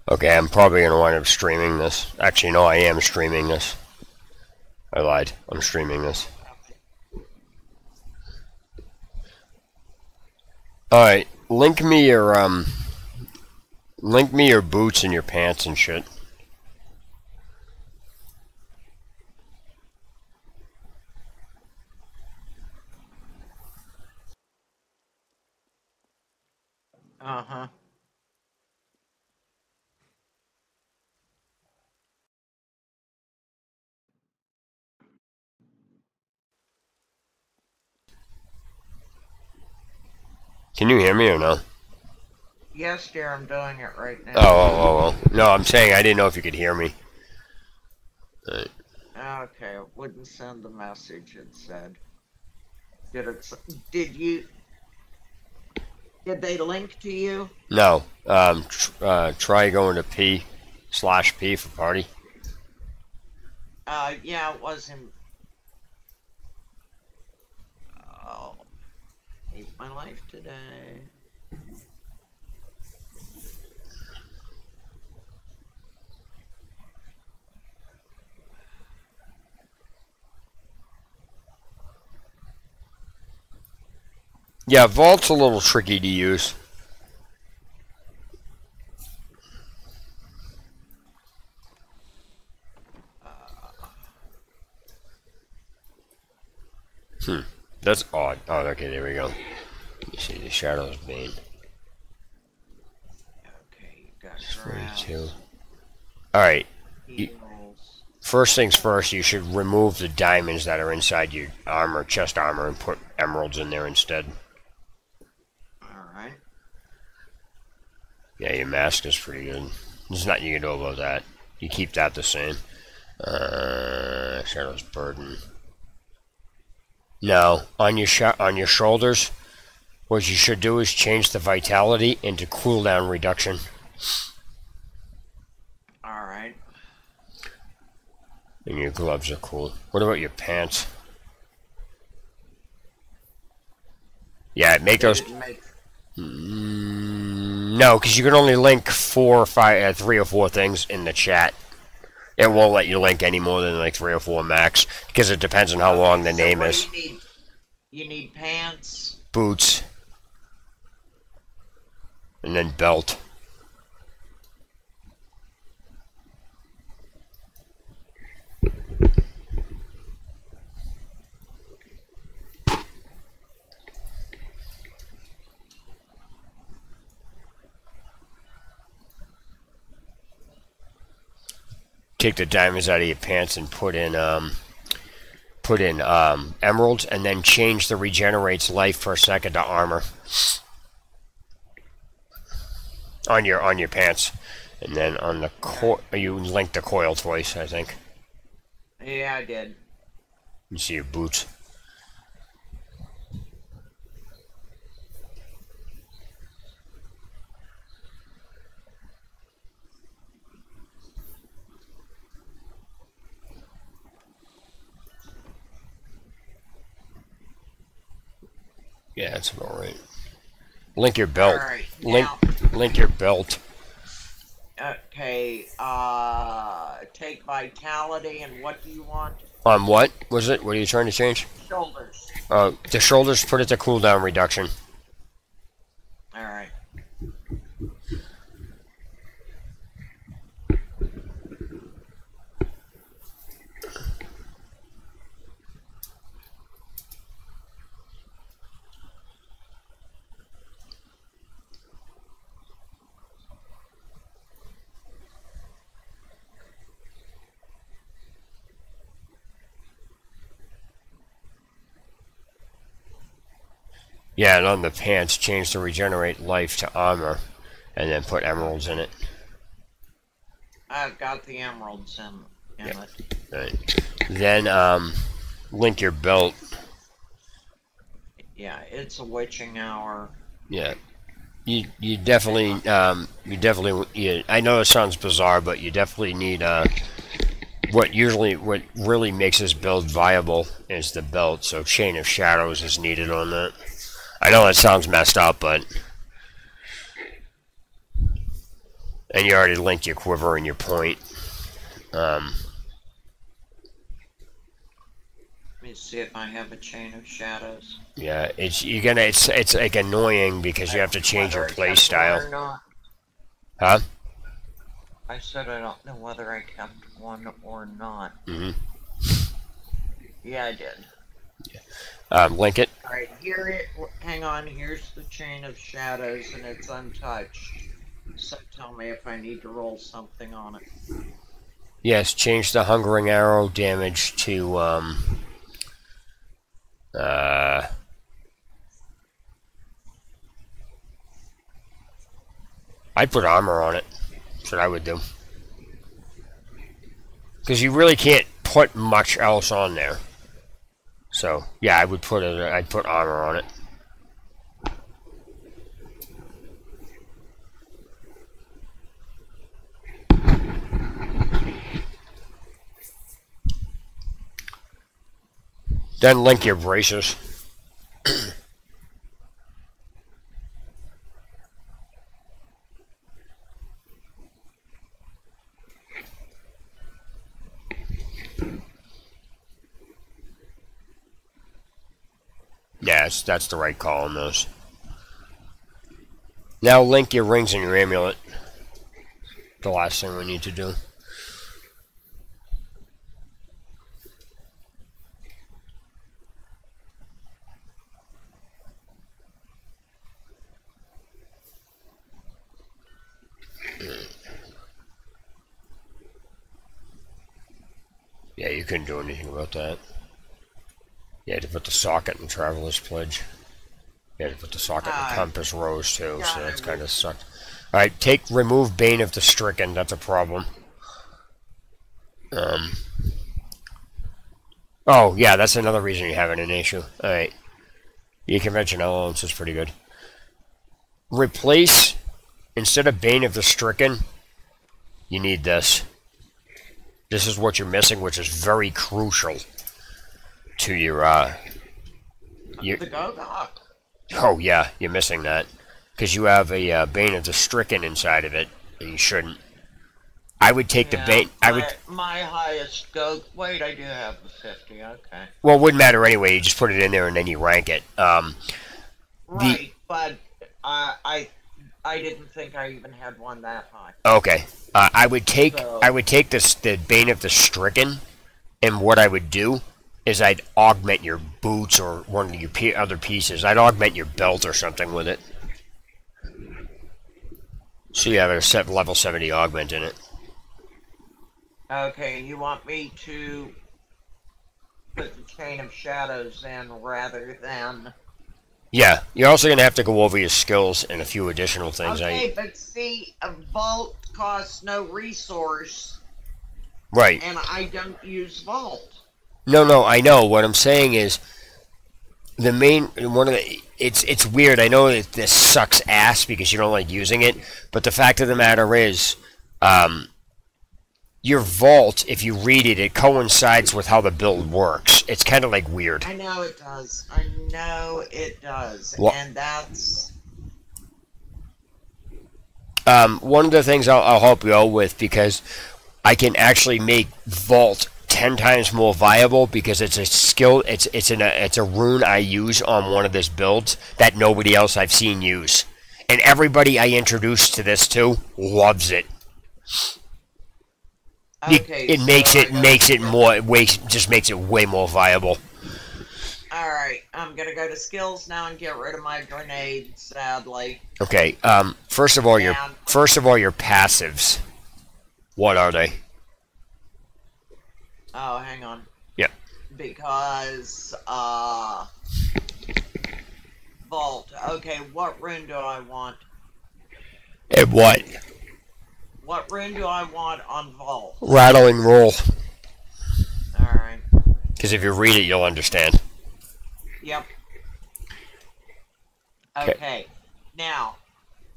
Okay, I'm probably going to wind up streaming this. Actually, no, I am streaming this. I lied. I'm streaming this. Alright, link me your boots and your pants and shit. Uh-huh. Can you hear me or no? Yes, dear, I'm doing it right now. Oh. No, I'm saying I didn't know if you could hear me. Right. Okay, it wouldn't send the message, it said. Did they link to you? No. Try going to P/P for party. Yeah, it wasn't. Oh, hate my life today. Yeah, Vault's a little tricky to use. That's odd. Oh, okay, there we go. You see the Shadow's Bane. Okay, you got 42. Alright. First things first, you should remove the diamonds that are inside your armor, chest armor, and put emeralds in there instead. Alright. Yeah, your mask is pretty good. There's nothing you can do about that. You keep that the same. Shadow's Burden. No, on your shoulders, what you should do is change the vitality into cooldown reduction. Alright. And your gloves are cool. What about your pants? Yeah, make those. No, because you can only link 3 or 4 things in the chat. It won't let you link any more than like 3 or 4 max, because it depends on how long the name is. You need pants, boots, and then belt. Take the diamonds out of your pants and put in emeralds, and then change the regenerates life per second to armor on your pants, and then on the you linked the coil twice, I think. Yeah, I did. You see your boots. Yeah, that's about right. Link your belt. Right, link your belt. Okay, take vitality, and what do you want? On what was it? What are you trying to change? Shoulders. The shoulders, put it to cooldown reduction. Alright. Yeah, and on the pants, change the regenerate life to armor, and then put emeralds in it. I've got the emeralds in it. Right. Then, link your belt. Yeah, it's a witching hour. Yeah. You definitely, I know it sounds bizarre, but you definitely need, what really makes this build viable is the belt, so Chain of Shadows is needed on that. I know that sounds messed up, but And you already linked your quiver and your point. Let me see if I have a chain of shadows. Yeah, it's like annoying because you have to change your play style. Or not. Huh? I said I don't know whether I kept one or not. Mm-hmm. Yeah, I did. Link it. Alright, hang on, here's the chain of shadows and it's untouched. So tell me if I need to roll something on it. Yes, change the hungering arrow damage to, I'd put armor on it. That's what I would do. Because you really can't put much else on there. So, yeah, I'd put armor on it. Then link your braces. Yes, that's the right call on those. Now link your rings and your amulet. The last thing we need to do. Yeah, you couldn't do anything about that. You had to put the socket in Traveler's Pledge. You had to put the socket in Compass Rose too, so that's kind of sucked. Alright, remove Bane of the Stricken, that's a problem. Oh, yeah, that's another reason you're having an issue. Alright. Your convention elements is pretty good. Replace, instead of Bane of the Stricken, you need this. This is what you're missing, which is very crucial to your, the Go-Go. Oh, yeah, you're missing that. Because you have a Bane of the Stricken inside of it, and you shouldn't. I would take the Bane... My highest go... Wait, I do have the 50, okay. Well, it wouldn't matter anyway, you just put it in there and then you rank it. Right, but I didn't think I even had one that high. Okay. I would take the Bane of the Stricken, and what I would do is I'd augment your boots or one of your other pieces. I'd augment your belt or something with it. So you have a level 70 augment in it. Okay, you want me to put the Chain of Shadows in rather than... Yeah, you're also going to have to go over your skills and a few additional things. Okay, but see, a Vault costs no resource. Right. And I don't use Vault. No, I know. What I'm saying is, it's weird. I know that this sucks ass because you don't like using it, but the fact of the matter is, your Vault, if you read it, it coincides with how the build works. It's kind of like weird. I know it does. I know it does. Well, and that's... one of the things I'll help you out with, because I can actually make Vault 10 times more viable, because it's a skill, it's a rune I use on one of this builds that nobody else I've seen use. And everybody I introduced to this to loves it. Okay, it just makes it way more viable. Alright, I'm gonna go to skills now and get rid of my grenade, sadly. Okay, first of all your passives. What are they? Oh, hang on. Yep. Because Vault. Okay, what rune do I want? And what? What rune do I want on Vault? Rattling roll. Alright. Because if you read it, you'll understand. Yep. Okay. Now,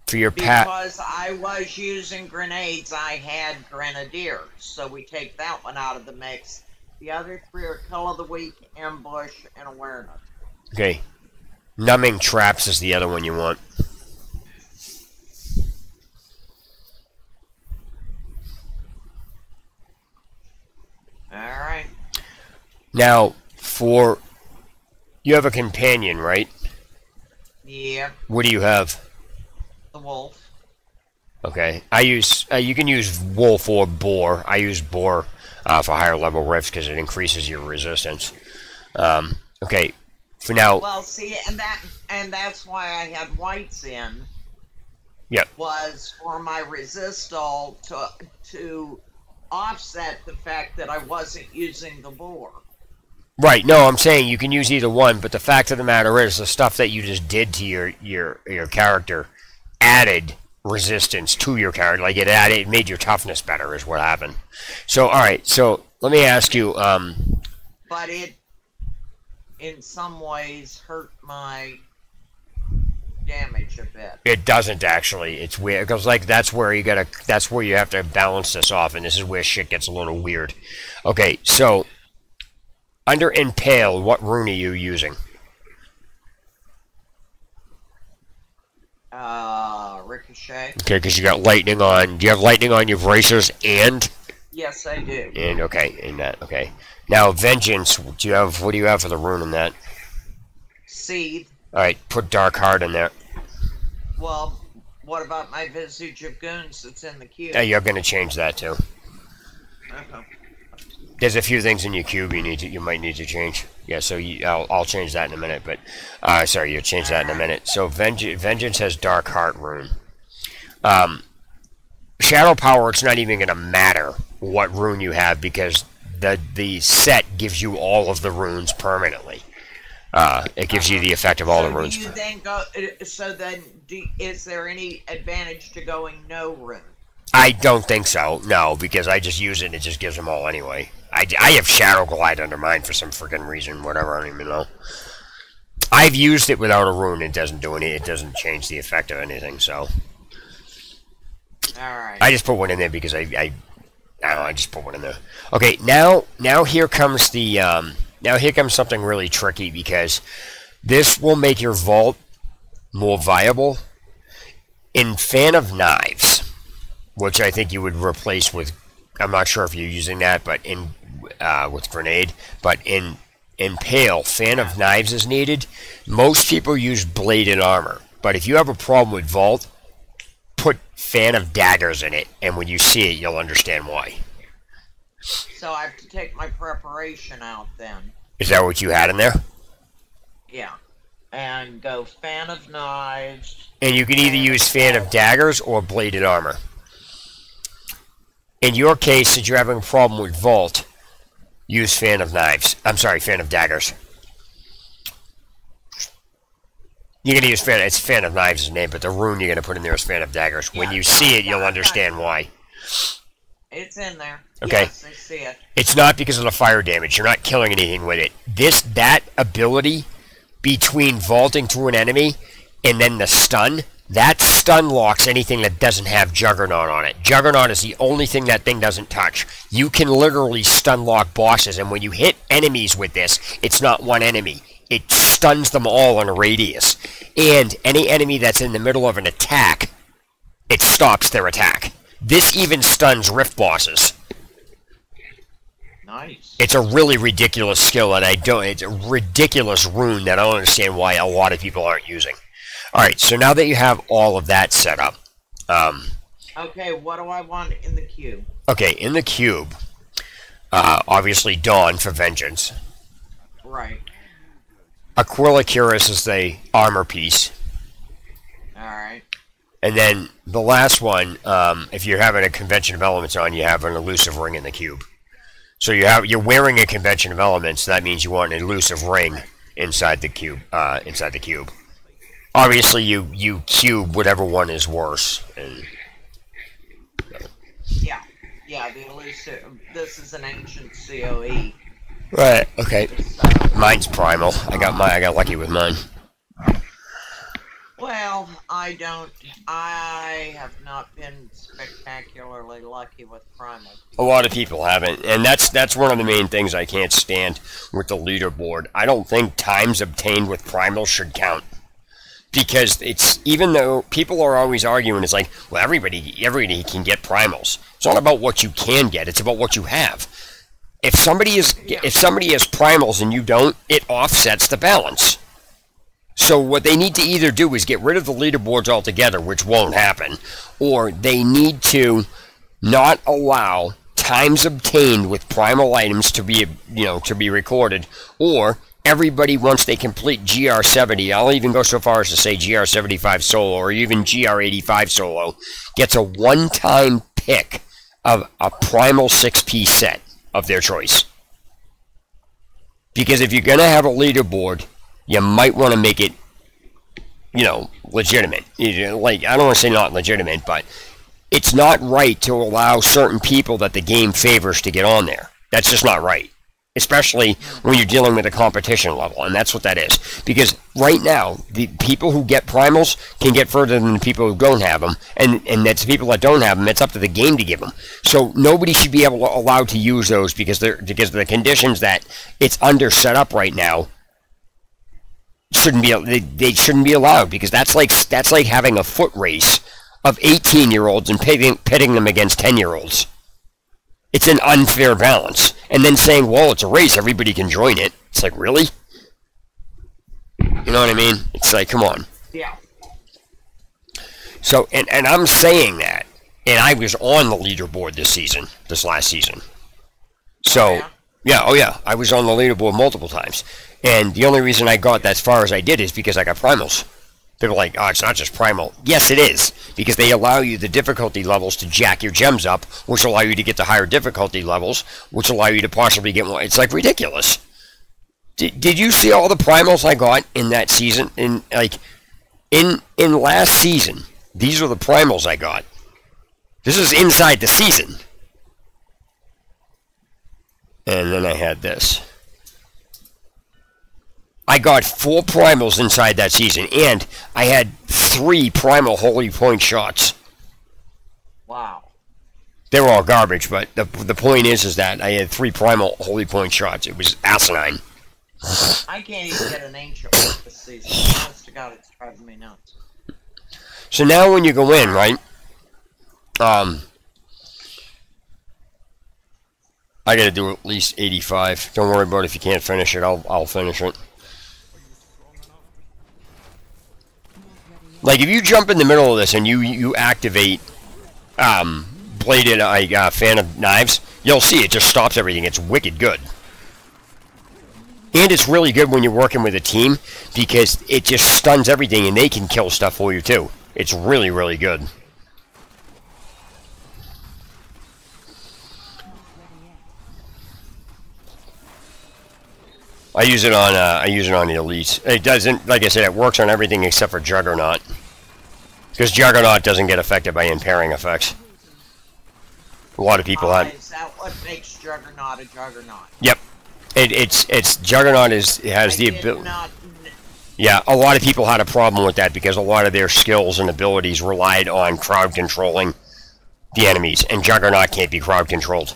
for your because I was using grenades, I had Grenadier, so we take that one out of the mix. The other three are Kill of the Weak, Ambush, and Awareness. Okay. Numbing Traps is the other one you want. Now, you have a companion, right? Yeah. What do you have? The wolf. Okay. You can use wolf or boar. I use boar for higher level rifts because it increases your resistance. Okay. For now. Well, see, and that's why I had whites in. Yep. Was for my resistol to offset the fact that I wasn't using the boar. Right. No, I'm saying you can use either one, but the fact of the matter is the stuff that you just did to your character added resistance to your character. Like it made your toughness better is what happened. So all right. So let me ask you. But it, in some ways, hurt my damage a bit. It doesn't actually. It's weird because like that's where you have to balance this off, and this is where shit gets a little weird. Okay, so under Impale, what rune are you using? Ricochet. Okay, because you got lightning on. Do you have lightning on your bracers and? Yes, I do. And okay, in that. Okay. Now vengeance. What do you have for the rune in that? Seed. All right, put dark heart in there. Well, what about my Visage of Goons that's in the cube? Yeah, you're gonna change that too. Okay. There's a few things in your cube you might need to change. Yeah, so I'll change that in a minute. But sorry, you'll change that in a minute. So vengeance has dark heart rune. Shadow power, it's not even gonna matter what rune you have because the set gives you all of the runes permanently. It gives you the effect of all the runes. Do you then go? So then, is there any advantage to going no rune? I don't think so. No, because I just use it and it just gives them all anyway. I have Shadow Glide under mine for some freaking reason. Whatever, I don't even know. I've used it without a rune. It doesn't do any. It doesn't change the effect of anything. So. All right. I just put one in there because I don't know. I just put one in there. Okay, now here comes the now here comes something really tricky because this will make your vault more viable. In Fan of Knives, which I think you would replace with, I'm not sure if you're using that, but with Grenade, but in Impale, Fan of Knives is needed. Most people use Bladed Armor, but if you have a problem with Vault, put Fan of Daggers in it, and when you see it, you'll understand why. So I have to take my preparation out then. Is that what you had in there? Yeah. And go Fan of Knives. And you can either use Fan of Daggers or Bladed Armor. In your case, since you're having a problem with Vault, use Fan of Knives. I'm sorry, Fan of Daggers. You're going to use Fan of Knives' name, but the rune you're going to put in there is Fan of Daggers. When you see it, you'll understand why. It's in there. Okay. Yes, I see it. It's not because of the fire damage. You're not killing anything with it. That ability between vaulting through an enemy and then the stun, that stun locks anything that doesn't have Juggernaut on it. Juggernaut is the only thing that thing doesn't touch. You can literally stun lock bosses, and when you hit enemies with this, it's not one enemy. It stuns them all in a radius. And any enemy that's in the middle of an attack, it stops their attack. This even stuns Rift bosses. Nice. It's a really ridiculous skill, and it's a ridiculous rune that I don't understand why a lot of people aren't using. Alright, so now that you have all of that set up. Okay, what do I want in the cube? Okay, in the cube, obviously Dawn for Vengeance. Right. Aquila Cuirass is the armor piece. Alright. And then the last one, if you're having a Convention of Elements on, you have an elusive ring in the cube. So you're wearing a Convention of Elements. That means you want an elusive ring inside the cube. Obviously, you cube whatever one is worse. And, Yeah. The elusive. This is an ancient COE. right. Okay. So, Mine's primal. I got lucky with mine. well, I have not been spectacularly lucky with primal. A lot of people haven't, and that's one of the main things I can't stand with the leaderboard. I don't think times obtained with primal should count. Because it's, even though people are always arguing, it's like, well, everybody can get primals. It's not about what you can get, it's about what you have. If somebody has primals and you don't, it offsets the balance. So what they need to either do is get rid of the leaderboards altogether, which won't happen, or they need to not allow times obtained with primal items to be, to be recorded, or everybody, once they complete GR70, I'll even go so far as to say GR75 solo or even GR85 solo, gets a one-time pick of a primal 6-piece set of their choice. Because if you're going to have a leaderboard, you might want to make it, legitimate. Like, I don't want to say not legitimate, but it's not right to allow certain people that the game favors to get on there. That's just not right. Especially when you're dealing with a competition level, and that's what that is. Because right now, the people who get primals can get further than the people who don't have them, and that's the people that don't have them. It's up to the game to give them. So nobody should be allowed to use those because of the conditions that it's under set up right now. They shouldn't be allowed, because that's like having a foot race of 18-year-olds and pitting them against 10-year-olds. It's an unfair balance. And then saying, well, it's a race, everybody can join it. It's like, really? You know what I mean? It's like, come on. Yeah. So, and I'm saying that, and I was on the leaderboard this last season. So, yeah, I was on the leaderboard multiple times. And the only reason I got that as far as I did is because I got primals. People are like, oh, it's not just primal. Yes, it is, because they allow you the difficulty levels to jack your gems up, which allow you to get to higher difficulty levels, which allow you to possibly get more. It's like ridiculous. Did you see all the primals I got in that season? In last season, these are the primals I got. This is inside the season. And then I had this. I got 4 primals inside that season, and I had 3 primal holy point shots. Wow. They were all garbage, but the point is that I had 3 primal holy point shots. It was asinine. I can't even get an ancient work this season. Honest to God, it's driving me nuts. So now when you go in, right, I got to do at least 85. Don't worry about it if you can't finish it. I'll finish it. Like, if you jump in the middle of this and you activate Bladed Fan of Knives, you'll see it just stops everything. It's wicked good. And it's really good when you're working with a team, because it just stuns everything and they can kill stuff for you too. It's really, really good. I use it on the elites. It doesn't, like I said, it works on everything except for Juggernaut, because Juggernaut doesn't get affected by impairing effects. A lot of people have. Is that what makes Juggernaut a Juggernaut? Yep, it's Juggernaut has the ability. Yeah, a lot of people had a problem with that because a lot of their skills and abilities relied on crowd controlling the enemies, and Juggernaut can't be crowd controlled.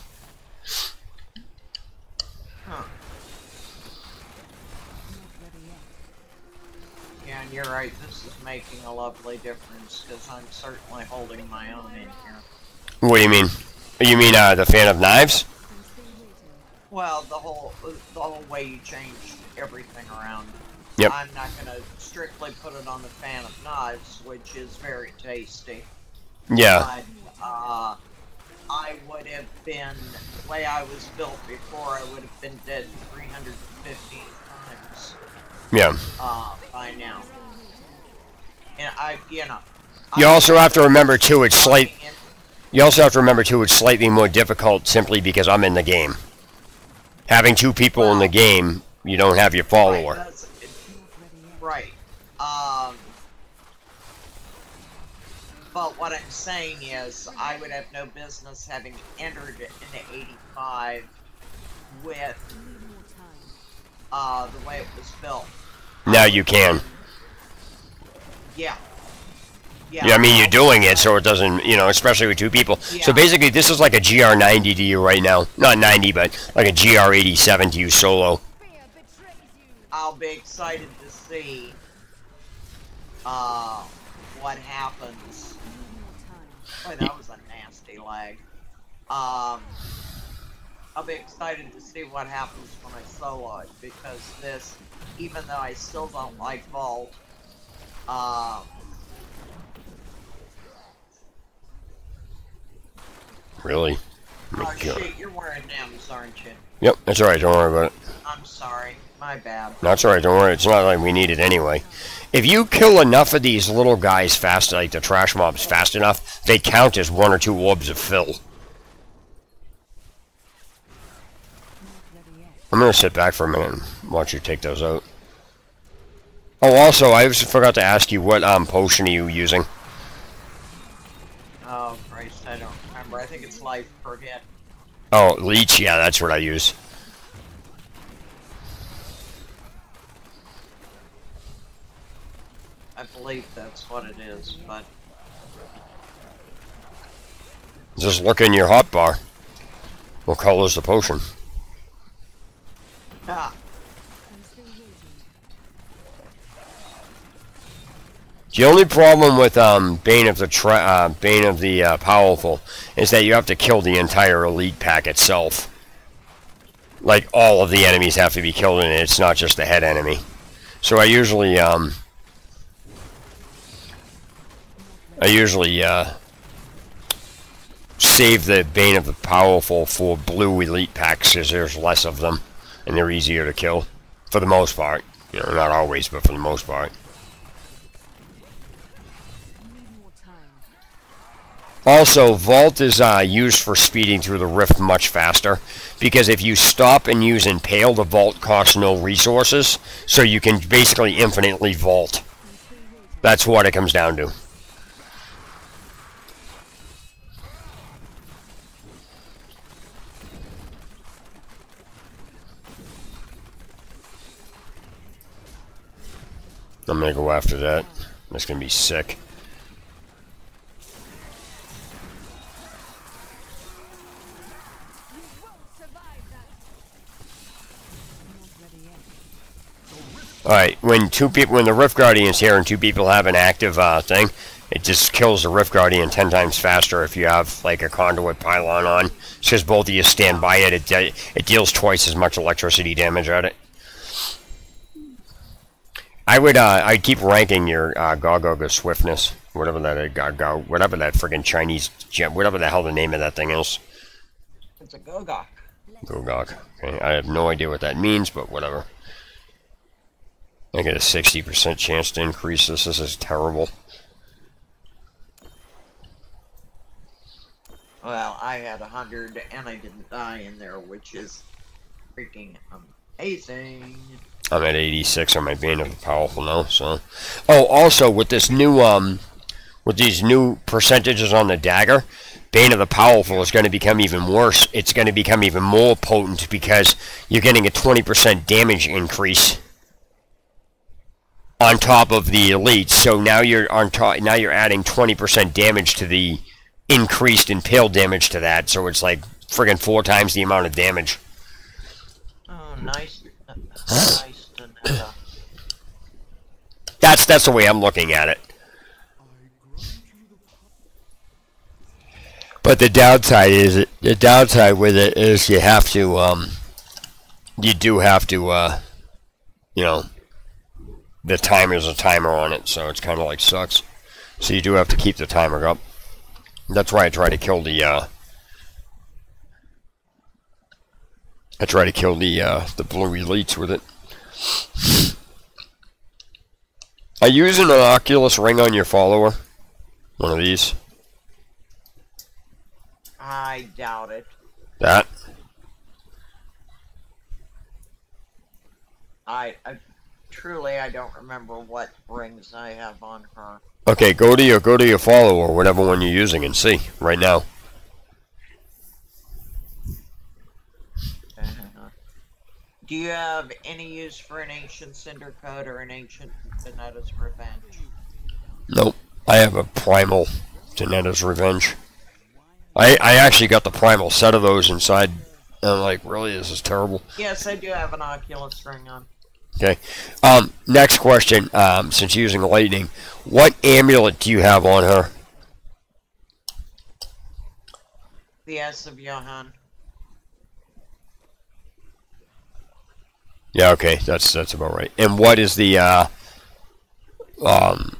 You're right, this is making a lovely difference, because I'm certainly holding my own in here. What do you mean? You mean the Fan of Knives? Well, the whole way you change everything around. Yep. I'm not going to strictly put it on the Fan of Knives, which is very tasty. Yeah. But, I would have been, the way I was built before, I would have been dead 315 times. Yeah. By now. And you also have to remember too, it's slightly more difficult simply because I'm in the game. Having 2 people in the game, you don't have your follower. Right. But what I'm saying is, I would have no business having entered into 85 with the way it was built. Now you can. Yeah. Yeah, I mean, you're doing it, so it doesn't, especially with 2 people. Yeah. So basically, this is like a GR90 to you right now. Not 90, but like a GR87 to you solo. I'll be excited to see what happens. Boy, that was a nasty lag. I'll be excited to see what happens when I solo it, because this, even though I still don't like Vault, Really? oh shit, you're wearing M's, aren't you? Yep, that's alright, don't worry about it. I'm sorry, my bad. That's alright, don't worry, it's not like we need it anyway. If you kill enough of these little guys fast, like the trash mobs fast enough, they count as 1 or 2 orbs of fill. I'm gonna sit back for a minute and watch you take those out. Oh, also, I forgot to ask you, what potion are you using? Oh, Christ, I don't remember. I think it's life per hit. Oh, leech, yeah, that's what I use. I believe that's what it is, but... Just look in your hotbar. What color is the potion? Ah. The only problem with Bane of the Powerful is that you have to kill the entire elite pack itself. Like, all of the enemies have to be killed in it. It's not just the head enemy. So I usually save the Bane of the Powerful for blue elite packs, because there's less of them and they're easier to kill for the most part. You know, not always, but for the most part. Also, Vault is used for speeding through the rift much faster, because if you stop and use Impale, the Vault costs no resources, so you can basically infinitely vault. That's what it comes down to. I'm gonna go after that. That's gonna be sick. Alright, when the Rift Guardian's here and 2 people have an active thing, it just kills the Rift Guardian 10 times faster if you have like a conduit pylon on. It's because both of you stand by it, it deals twice as much electricity damage at it. I'd keep ranking your Gargoga swiftness, whatever that whatever that friggin' Chinese gem, whatever the hell the name of that thing is. It's a Gogok. Gogok. Okay, I have no idea what that means, but whatever. I get a 60% chance to increase this. This is terrible. Well, I had 100 and I didn't die in there, which is freaking amazing. I'm at 86 on my Bane of the Powerful now, so. Oh, also with this new with these new percentages on the dagger, Bane of the Powerful is going to become even worse. It's going to become even more potent because you're getting a 20% damage increase on top of the elite. So now you're on top. Now you're adding 20% damage to the increased Impale damage to that. So it's like friggin' 4 times the amount of damage. Oh, nice. Nice to know. That's the way I'm looking at it. But the downside with it is you have to you do have to you know, the timer's a timer on it, so it's kind of like sucks. So you do have to keep the timer up. That's why I try to kill the the blue elites with it. Are you using an Oculus ring on your follower? One of these? I doubt it. That? I truly, I don't remember what rings I have on her. Okay, go to your follower, whatever one you're using, and see right now. Do you have any use for an Ancient Cinder Code or an Ancient Danetta's Revenge? Nope. I have a Primal Danetta's Revenge. I actually got the Primal set of those inside, and I'm like, really, this is terrible. Yes, I do have an Oculus ring on. Okay. Next question, since you're using Lightning, what amulet do you have on her? The S of Johann. Yeah, okay, that's about right. And what is the um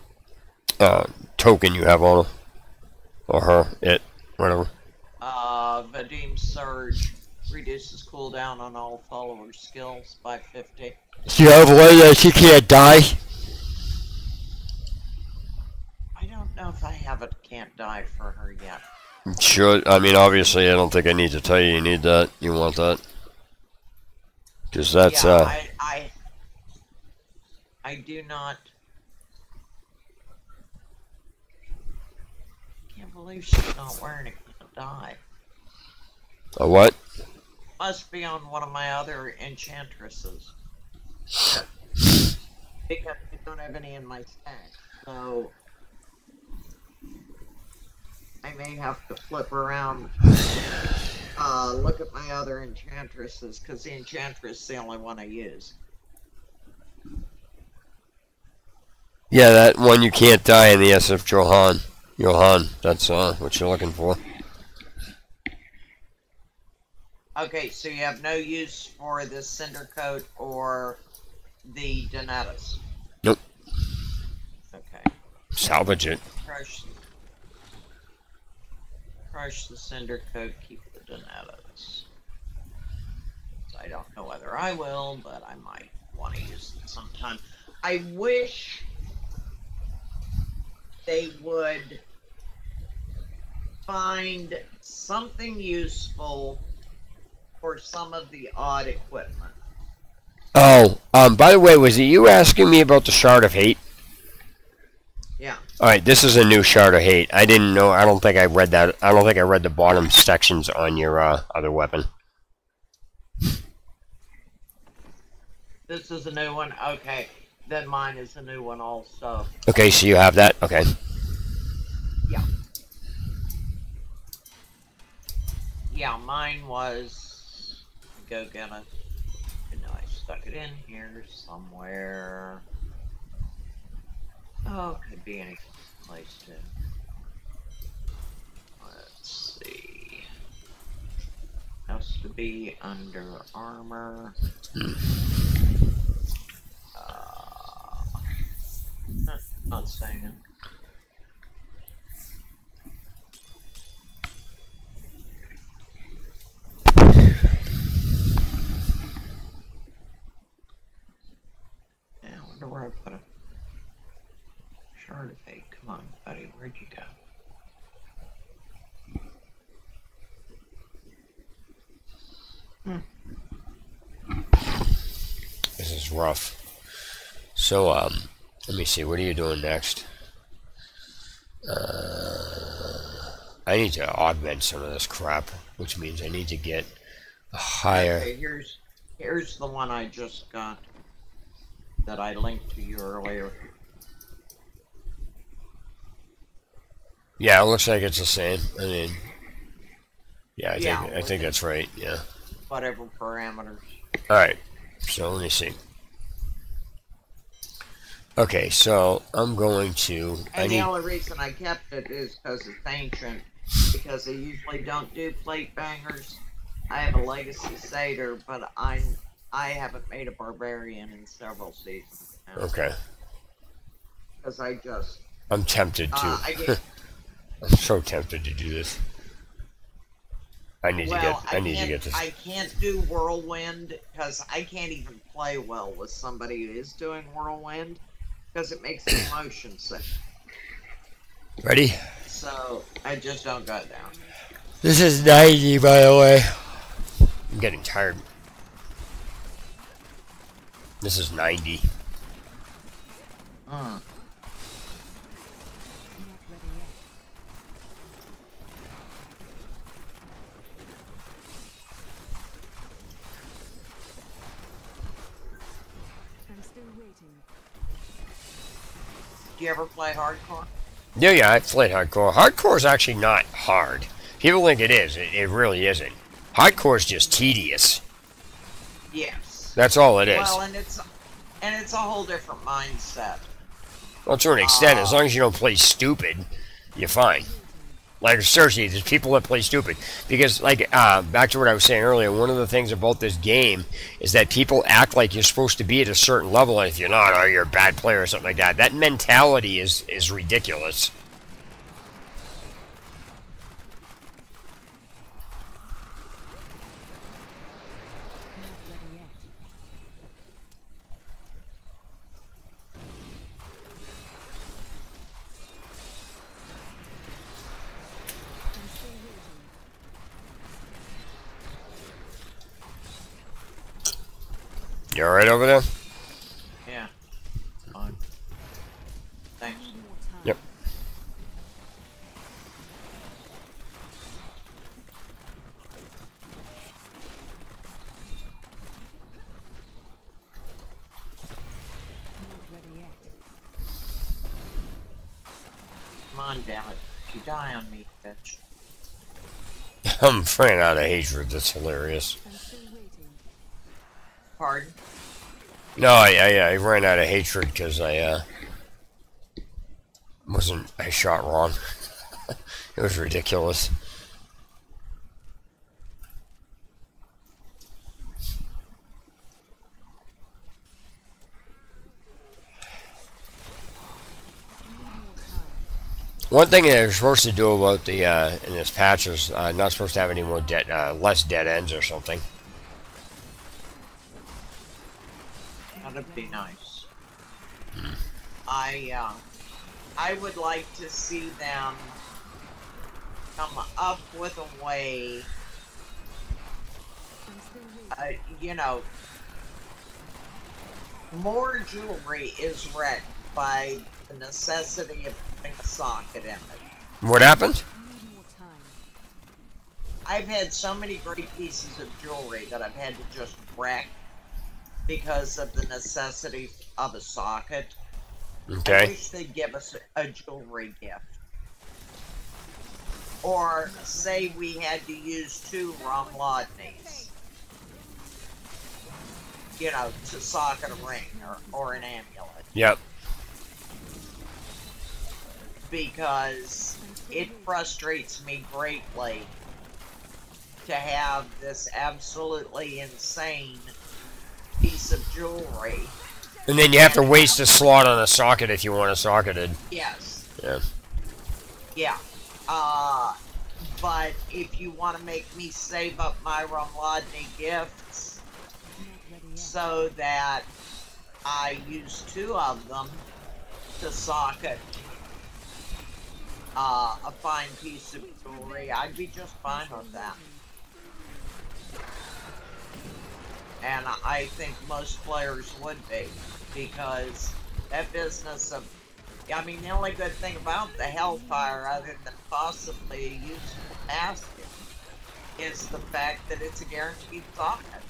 token you have on him or her? It whatever. Vadim Surge reduces cooldown on all follower skills by 50. Do you have a way that she can't die? I don't know if I have it can't die for her yet. Sure. I mean, obviously, I don't think I need to tell you need that. You want that? Because that's yeah, I do not. Can't believe she's not wearing it. Can't die. a what? Must be on one of my other enchantresses. Because I don't have any in my stack, so I may have to flip around, look at my other enchantresses, because the enchantress is the only one I use. Yeah, that one you can't die in the SF Johan. Johan, that's what you're looking for. Okay, so you have no use for the Cinder Coat or the Donatus? Nope. Okay. Salvage it. Crush the Cinder Coat, keep the Donatus. So I don't know whether I will, but I might want to use it sometime. I wish they would find something useful for some of the odd equipment. Oh, by the way, was it you asking me about the Shard of Hate? Yeah. Alright, this is a new Shard of Hate. I didn't know, I don't think I read that. I don't think I read the bottom sections on your other weapon. This is a new one? Okay. Then mine is a new one also. Okay, so you have that? Okay. Yeah. Yeah, mine was... Go get it. And I stuck it in here somewhere. Oh, could be any place too. Let's see. Has to be under armor. Not saying. Yeah, I wonder where I put it. Shard of Fate. Come on, buddy. Where'd you go? This is rough. So, let me see. What are you doing next? I need to augment some of this crap, which means I need to get a higher... Okay, here's the one I just got that I linked to you earlier. Yeah, it looks like it's the same. I mean, yeah, I think that's right. Yeah. Whatever parameters. All right. So let me see. Okay, so I'm going to. And the only reason I kept it is because it's ancient. Because they usually don't do plate bangers. I have a legacy satyr, but I haven't made a barbarian in several seasons now. Okay. Because I just. I'm tempted to. I'm so tempted to do this. I need to get this. I can't do whirlwind because I can't even play well with somebody who is doing whirlwind because it makes the motion sick. Ready? So I just don't go down. This is 90, by the way. I'm getting tired. This is 90. Do you ever play hardcore? Yeah, I played hardcore. Hardcore is actually not hard. People think it is. It really isn't. Hardcore is just tedious. Yes. That's all it is. Well, and it's a whole different mindset. Well, to an extent, as long as you don't play stupid, you're fine. Like, seriously, there's people that play stupid. Because, like, back to what I was saying earlier, one of the things about this game is that people act like you're supposed to be at a certain level, and if you're not, or you're a bad player or something like that. That mentality is ridiculous. You alright over there? Yeah. Fine. Thanks. Yep. Come on, damn it. You die on me, bitch. I'm ran out of hatred. That's hilarious. Pardon? No, I ran out of hatred because I shot wrong. It was ridiculous. One thing they're supposed to do about the in this patch is not supposed to have any more less dead ends or something. That'd be nice. I would like to see them come up with a way, you know, more jewelry is wrecked by the necessity of putting a socket in it. What happened? I've had so many great pieces of jewelry that I've had to just wreck because of the necessity of a socket. Okay. I wish they'd give us a jewelry gift. Or say we had to use 2 Romlodnies, you know, to socket a ring or an amulet. Yep. Because it frustrates me greatly to have this absolutely insane piece of jewelry. And then you have to waste a slot on a socket if you want it socketed. Yes. Yeah. Yeah. But if you want to make me save up my Romlodny gifts so that I use 2 of them to socket a fine piece of jewelry, I'd be just fine with that. And I think most players would be, because that business of, I mean, the only good thing about the Hellfire, other than possibly a useful basket, is the fact that it's a guaranteed socket.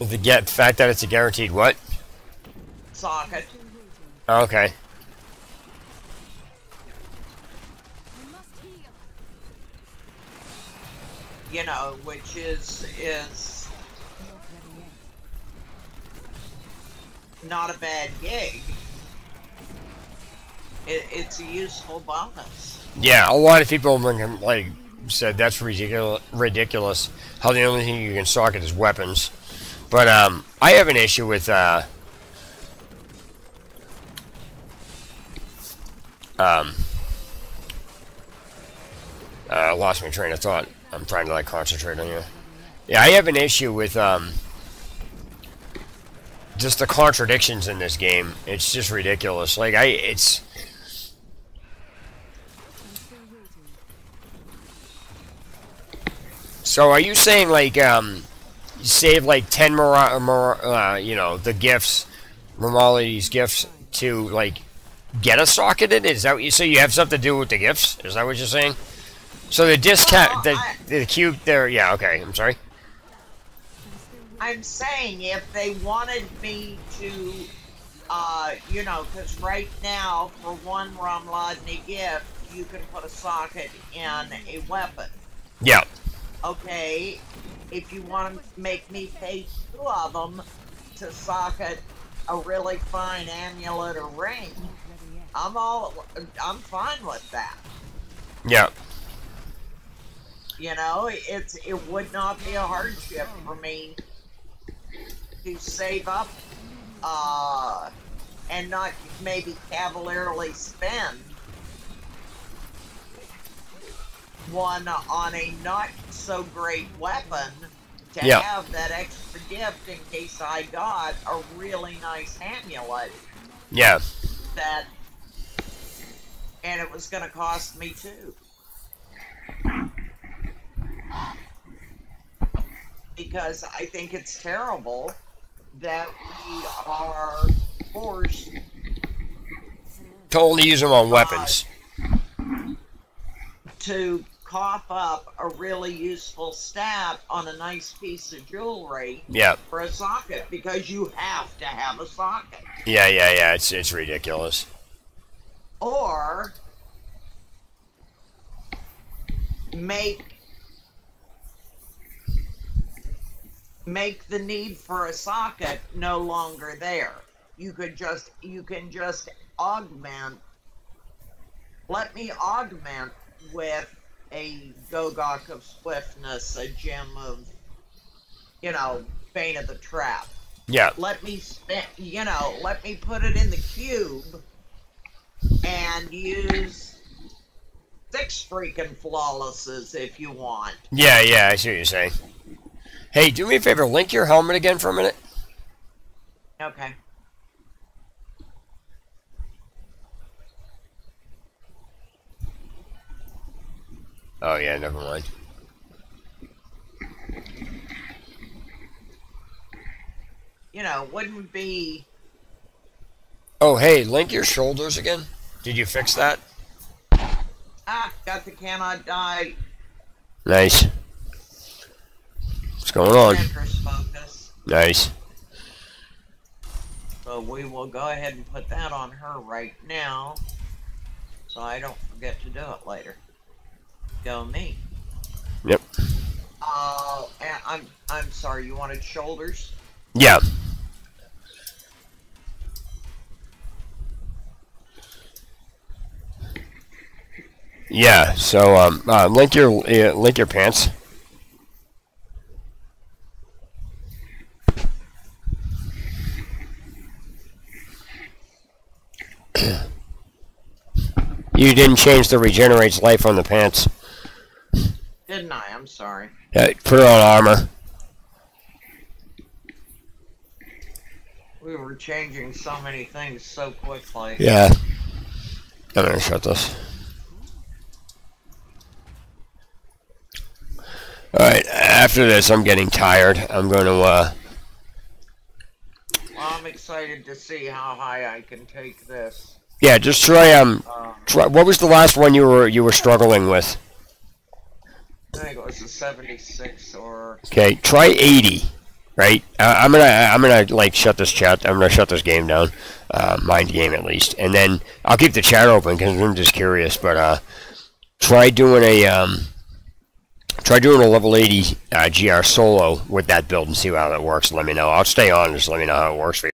The fact that it's a guaranteed what? Socket. Okay. You know, which is not a bad gig. It's a useful bonus. Yeah, a lot of people like said that's ridiculous. How the only thing you can socket is weapons. But I have an issue with I lost my train of thought. I'm trying to like concentrate on you. Yeah, I have an issue with just the contradictions in this game. It's just ridiculous. Like it's. So are you saying like you save like 10 you know, the gifts, Romality's gifts to like get a socketed? Is that what you say? You have something to do with the gifts? Is that what you're saying? So the discount, the cube there, yeah, okay, I'm sorry. I'm saying if they wanted me to, you know, because right now, for 1 Romlodny gift, you can put a socket in a weapon. Yeah. Okay, if you want to make me pay 2 of them to socket a really fine amulet or ring, I'm fine with that. Yeah. You know, it would not be a hardship for me to save up and not maybe cavalierly spend one on a not so great weapon to have that extra gift in case I got a really nice amulet. Yeah. And it was going to cost me too. Because I think it's terrible that we are forced to only use them on weapons. To cough up a really useful stat on a nice piece of jewelry for a socket, because you have to have a socket. Yeah. It's ridiculous. Or make the need for a socket no longer there. You can just augment. Let me augment with a Gogok of Swiftness, a gem of, Bane of the Trap. Yeah. Let me let me put it in the cube and use 6 freaking flawlesses if you want. Yeah, I see what you're saying. Hey, do me a favor, link your helmet again for a minute. Okay. Oh yeah, never mind. Wouldn't be... Oh, hey, link your shoulders again. Did you fix that? Got the cannot die. Nice. What's going on? Focus. Nice. So we will go ahead and put that on her right now, so I don't forget to do it later. Go me. Yep. And I'm sorry. You wanted shoulders? Yeah. Yeah. So link your pants. You didn't change the regenerates life on the pants. Didn't I? I'm sorry. Yeah, put on armor. We were changing so many things so quickly. Yeah. I'm gonna shut this. Alright, after this I'm getting tired. I'm gonna Well, I'm excited to see how high I can take this. Yeah, just try what was the last one you were struggling with? I think it was a 76 or... Okay, try 80, right? I'm gonna like shut this chat. I'm gonna shut this game down, mind game at least, and then I'll keep the chat open because I'm just curious. But try doing a level 80 GR solo with that build and see how that works. Let me know. I'll stay on. Just let me know how it works for you.